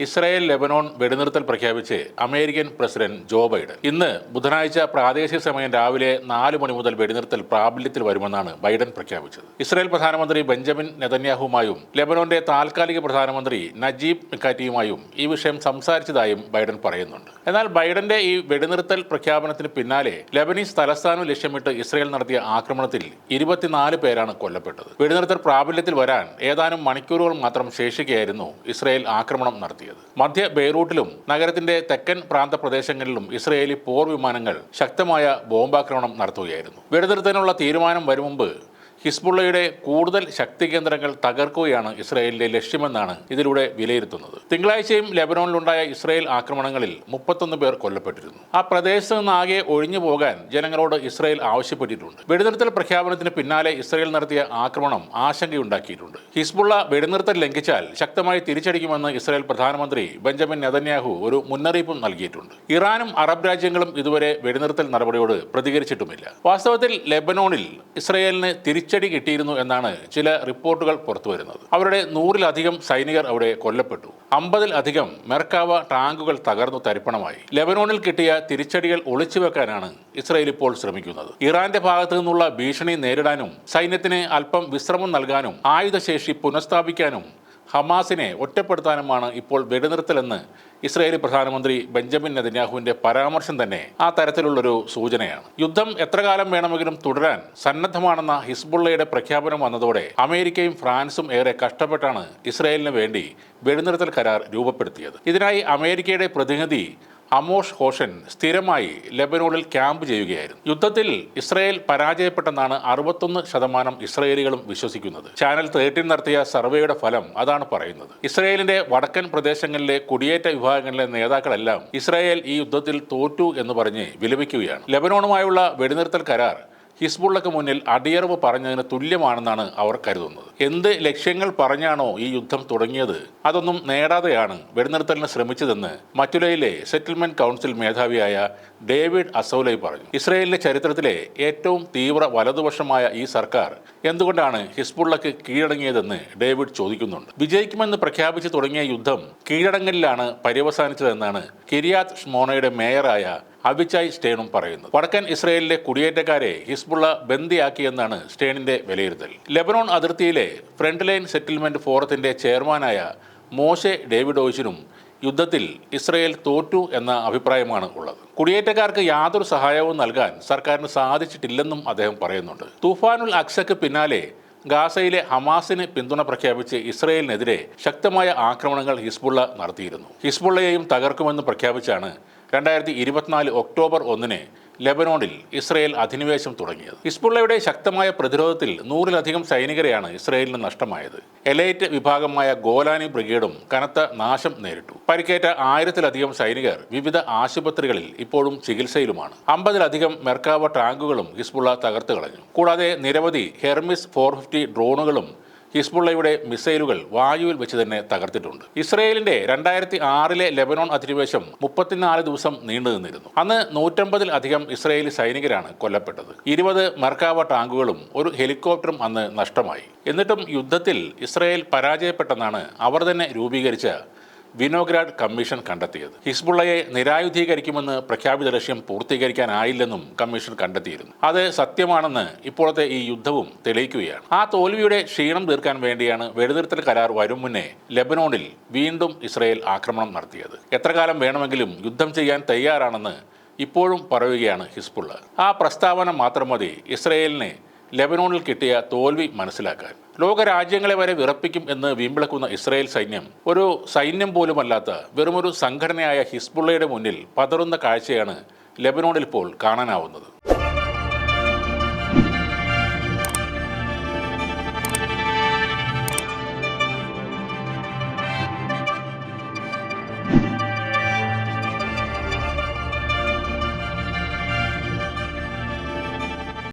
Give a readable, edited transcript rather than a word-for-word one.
Israel Lebanon വെടിനിർത്തൽ പ്രഖ്യാപിച്ച് American president Joe Biden ഇന്ന് ബുധനാഴ്ച പ്രാദേശിക സമയം രാവിലെ 4 മണി മുതൽ വെടിനിർത്തൽ പ്രാബല്യത്തിൽ വരുമെന്നാണ് ബൈഡൻ പ്രഖ്യാപിച്ചത്. ഇസ്രായേൽ പ്രധാനമന്ത്രി ബെഞ്ചമിൻ നെതന്യാഹുവുമായും ലെബനോന്റെ താൽക്കാലിക പ്രധാനമന്ത്രി നജീബ് മിക്കാറ്റിയുമായും ഈ വിഷയം സംസാരിച്ചതായും ബൈഡൻ പറയുന്നുണ്ട്. എന്നാൽ ബൈഡന്റെ ഈ വെടിനിർത്തൽ പ്രഖ്യാപനത്തിന് പിന്നാലെ ലെബനീസ് തലസ്ഥാനം ലക്ഷ്യമിട്ട് ഇസ്രായേൽ നടത്തിയ ആക്രമണത്തിൽ 24 പേരാണ് കൊല്ലപ്പെട്ടത്. വെടിനിർത്തൽ പ്രാബല്യത്തിൽ വരാൻ ഏതാനും മണിക്കൂറുകൾ മാത്രം ശേഷിക്കെയായിരുന്നു ഇസ്രായേൽ ആക്രമണം നടത്തിയത്. മധ്യ ബെയ്റൂട്ടിലും നഗരത്തിന്റെ തെക്കൻ പ്രാന്തപ്രദേശങ്ങളിലും ഇസ്രായേലി പോർ വിമാനങ്ങൾ ശക്തമായ ബോംബാക്രമണം നടത്തുകയായിരുന്നു. വെടിനിർത്തലിനുള്ള തീരുമാനം വരും മുമ്പ് ഹിസ്ബുള്ളയുടെ കൂടുതൽ ശക്തി കേന്ദ്രങ്ങൾ തകർക്കുകയാണ് ഇസ്രായേലിന്റെ ലക്ഷ്യമെന്നാണ് ഇതിലൂടെ വിലയിരുത്തുന്നത്. തിങ്കളാഴ്ചയും ലെബനോണിലുണ്ടായ ഇസ്രായേൽ ആക്രമണങ്ങളിൽ 31 പേർ കൊല്ലപ്പെട്ടിരുന്നു. ആ പ്രദേശത്ത് നിന്നാകെ ഒഴിഞ്ഞു പോകാൻ ജനങ്ങളോട് ഇസ്രായേൽ ആവശ്യപ്പെട്ടിട്ടുണ്ട്. വെടിനിർത്തൽ പ്രഖ്യാപനത്തിന് പിന്നാലെ ഇസ്രായേൽ നടത്തിയ ആക്രമണം ആശങ്കയുണ്ടാക്കിയിട്ടുണ്ട്. ഹിസ്ബുള്ള വെടിനിർത്തൽ ലംഘിച്ചാൽ ശക്തമായി തിരിച്ചടിക്കുമെന്ന് ഇസ്രായേൽ പ്രധാനമന്ത്രി ബെഞ്ചമിൻ നെതന്യാഹു ഒരു മുന്നറിയിപ്പും നൽകിയിട്ടുണ്ട്. ഇറാനും അറബ് രാജ്യങ്ങളും ഇതുവരെ വെടിനിർത്തൽ നടപടിയോട് പ്രതികരിച്ചിട്ടുമില്ല. വാസ്തവത്തിൽ ലെബനോണിൽ ഇസ്രായേലിന് തിരിച്ചടി കിട്ടിയിരുന്നു എന്നാണ് ചില റിപ്പോർട്ടുകൾ പുറത്തുവരുന്നത്. അവരുടെ 100-ലധികം സൈനികർ അവിടെ കൊല്ലപ്പെട്ടു. 50-ലധികം മെർക്കാവ ടാങ്കുകൾ തകർന്നു തരിപ്പണമായി. ലെബനോണിൽ കിട്ടിയ തിരിച്ചടികൾ ഒളിച്ചുവെക്കാനാണ് ഇസ്രായേൽ ഇപ്പോൾ ശ്രമിക്കുന്നത്. ഇറാന്റെ ഭാഗത്തു നിന്നുള്ള ഭീഷണി നേരിടാനും സൈന്യത്തിന് അല്പം വിശ്രമം നൽകാനും ആയുധശേഷി പുനഃസ്ഥാപിക്കാനും ഹമാസിനെ ഒറ്റപ്പെടുത്താനുമാണ് ഇപ്പോൾ വെടിനിർത്തലെന്ന് ഇസ്രായേലി പ്രധാനമന്ത്രി ബെഞ്ചമിൻ നെതന്യാഹുവിന്റെ പരാമർശം തന്നെ ആ തരത്തിലുള്ളൊരു സൂചനയാണ്. യുദ്ധം എത്ര കാലം വേണമെങ്കിലും തുടരാൻ സന്നദ്ധമാണെന്ന ഹിസ്ബുള്ളയുടെ പ്രഖ്യാപനം വന്നതോടെ അമേരിക്കയും ഫ്രാൻസും ഏറെ കഷ്ടപ്പെട്ടാണ് ഇസ്രായേലിന് വേണ്ടി വെടിനിർത്തൽ കരാർ രൂപപ്പെടുത്തിയത്. ഇതിനായി അമേരിക്കയുടെ പ്രതിനിധി അമോഷ് ഹോഷൻ സ്ഥിരമായി ലെബനോണിൽ ക്യാമ്പ് ചെയ്യുകയായിരുന്നു. യുദ്ധത്തിൽ ഇസ്രായേൽ പരാജയപ്പെട്ടെന്നാണ് 61% ഇസ്രായേലികളും വിശ്വസിക്കുന്നത്. ചാനൽ 13 നടത്തിയ സർവേയുടെ ഫലം അതാണ് പറയുന്നത്. ഇസ്രായേലിന്റെ വടക്കൻ പ്രദേശങ്ങളിലെ കുടിയേറ്റ വിഭാഗങ്ങളിലെ നേതാക്കളെല്ലാം ഇസ്രായേൽ ഈ യുദ്ധത്തിൽ തോറ്റു എന്ന് പറഞ്ഞ് വിലപിക്കുകയാണ്. ലെബനോണുമായുള്ള വെടിനിർത്തൽ കരാർ ഹിസ്ബുള്ളക്ക് മുന്നിൽ അടിയറവ് പറഞ്ഞതിന് തുല്യമാണെന്നാണ് അവർ കരുതുന്നത്. എന്ത് ലക്ഷ്യങ്ങൾ പറഞ്ഞാണോ ഈ യുദ്ധം തുടങ്ങിയത് അതൊന്നും നേടാതെയാണ് വെടിനിർത്തലിന് ശ്രമിച്ചതെന്ന് മറ്റുലയിലെ സെറ്റിൽമെന്റ് കൗൺസിൽ മേധാവിയായ ഡേവിഡ് അസൗലൈ പറഞ്ഞു. ഇസ്രായേലിന്റെ ചരിത്രത്തിലെ ഏറ്റവും തീവ്ര വലതുപക്ഷമായ ഈ സർക്കാർ എന്തുകൊണ്ടാണ് ഹിസ്ബുള്ളക്ക് കീഴടങ്ങിയതെന്ന് ഡേവിഡ് ചോദിക്കുന്നുണ്ട്. വിജയിക്കുമെന്ന് പ്രഖ്യാപിച്ചു തുടങ്ങിയ യുദ്ധം കീഴടങ്ങലിലാണ് പര്യവസാനിച്ചതെന്നാണ് കിരിയാത്ത് ഷ്മോണയുടെ മേയറായ അബിച്ചായ് സ്റ്റേണും പറയുന്നത്. വടക്കൻ ഇസ്രായേലിലെ കുടിയേറ്റക്കാരെ ഹിസ്ബുള്ള ബന്ദിയാക്കിയെന്നാണ് സ്റ്റേണിന്റെ വിലയിരുത്തൽ. ലെബനോൺ അതിർത്തിയിലെ ഫ്രണ്ട് ലൈൻ സെറ്റിൽമെന്റ് ഫോറത്തിന്റെ ചെയർമാനായ മോശെ ഡേവിഡോവിച്ചിനും യുദ്ധത്തിൽ ഇസ്രായേൽ തോറ്റു എന്ന അഭിപ്രായമാണ് ഉള്ളത്. കുടിയേറ്റക്കാർക്ക് യാതൊരു സഹായവും നൽകാൻ സർക്കാരിന് സാധിച്ചിട്ടില്ലെന്നും അദ്ദേഹം പറയുന്നുണ്ട്. തൂഫാനുൽ അക്സക്ക് പിന്നാലെ ഗാസയിലെ ഹമാസിന് പിന്തുണ പ്രഖ്യാപിച്ച് ഇസ്രായേലിനെതിരെ ശക്തമായ ആക്രമണങ്ങൾ ഹിസ്ബുള്ള നടത്തിയിരുന്നു. ഹിസ്ബുള്ളയെയും തകർക്കുമെന്ന് പ്രഖ്യാപിച്ചാണ് 2024 ഒക്ടോബർ 1 ലെബനോണിൽ ഇസ്രായേൽ അധിനിവേശം തുടങ്ങിയത്. ഹിസ്ബുള്ളയുടെ ശക്തമായ പ്രതിരോധത്തിൽ 100-ലധികം സൈനികരെയാണ് ഇസ്രായേലിന് നഷ്ടമായത്. എലൈറ്റ് വിഭാഗമായ ഗോലാനി ബ്രിഗേഡും കനത്ത നാശം നേരിട്ടു. പരിക്കേറ്റ 1000-ലധികം സൈനികർ വിവിധ ആശുപത്രികളിൽ ഇപ്പോഴും ചികിത്സയിലുമാണ്. 50-ലധികം മെർക്കാവ ടാങ്കുകളും ഹിസ്ബുള്ള തകർത്ത് കളഞ്ഞു. കൂടാതെ നിരവധി ഹെർമിസ് 450 ഡ്രോണുകളും ഹിസ്ബുള്ളയുടെ മിസൈലുകൾ വായുവിൽ വെച്ച് തന്നെ തകർത്തിട്ടുണ്ട്. ഇസ്രായേലിന്റെ 2006 ലെബനോൺ അധിനിവേശം 34 ദിവസം നീണ്ടു നിന്നിരുന്നു. അന്ന് 150-ലധികം ഇസ്രായേലി സൈനികരാണ് കൊല്ലപ്പെട്ടത്. 20 മെർക്കാവ ടാങ്കുകളും ഒരു ഹെലികോപ്റ്ററും അന്ന് നഷ്ടമായി. എന്നിട്ടും യുദ്ധത്തിൽ ഇസ്രായേൽ പരാജയപ്പെട്ടെന്നാണ് അവർ തന്നെ രൂപീകരിച്ച വിനോഗ്രാഡ് കമ്മീഷൻ കണ്ടെത്തിയത്. ഹിസ്ബുള്ളയെ നിരായുധീകരിക്കുമെന്ന് പ്രഖ്യാപിത ലക്ഷ്യം പൂർത്തീകരിക്കാനായില്ലെന്നും കമ്മീഷൻ കണ്ടെത്തിയിരുന്നു. അത് സത്യമാണെന്ന് ഇപ്പോഴത്തെ ഈ യുദ്ധവും തെളിയിക്കുകയാണ്. ആ തോൽവിയുടെ ക്ഷീണം തീർക്കാൻ വേണ്ടിയാണ് വെടിനിർത്തൽ കരാർ വരും മുന്നേ ലെബനോണിൽ വീണ്ടും ഇസ്രായേൽ ആക്രമണം നടത്തിയത്. എത്ര കാലം വേണമെങ്കിലും യുദ്ധം ചെയ്യാൻ തയ്യാറാണെന്ന് ഇപ്പോഴും പറയുകയാണ് ഹിസ്ബുള്ള. ആ പ്രസ്താവന മാത്രം മതി ഇസ്രായേലിന് ലെബനോണിൽ കിട്ടിയ തോൽവി മനസ്സിലാക്കാൻ. ലോകരാജ്യങ്ങളെ വരെ വിറപ്പിക്കും എന്ന് വീമ്പിളക്കുന്ന ഇസ്രായേൽ സൈന്യം ഒരു സൈന്യം പോലുമല്ലാത്ത വെറുമൊരു സംഘടനയായ ഹിസ്ബുള്ളയുടെ മുന്നിൽ പതറുന്ന കാഴ്ചയാണ് ലെബനോണിൽ ഇപ്പോൾ കാണാനാവുന്നത്.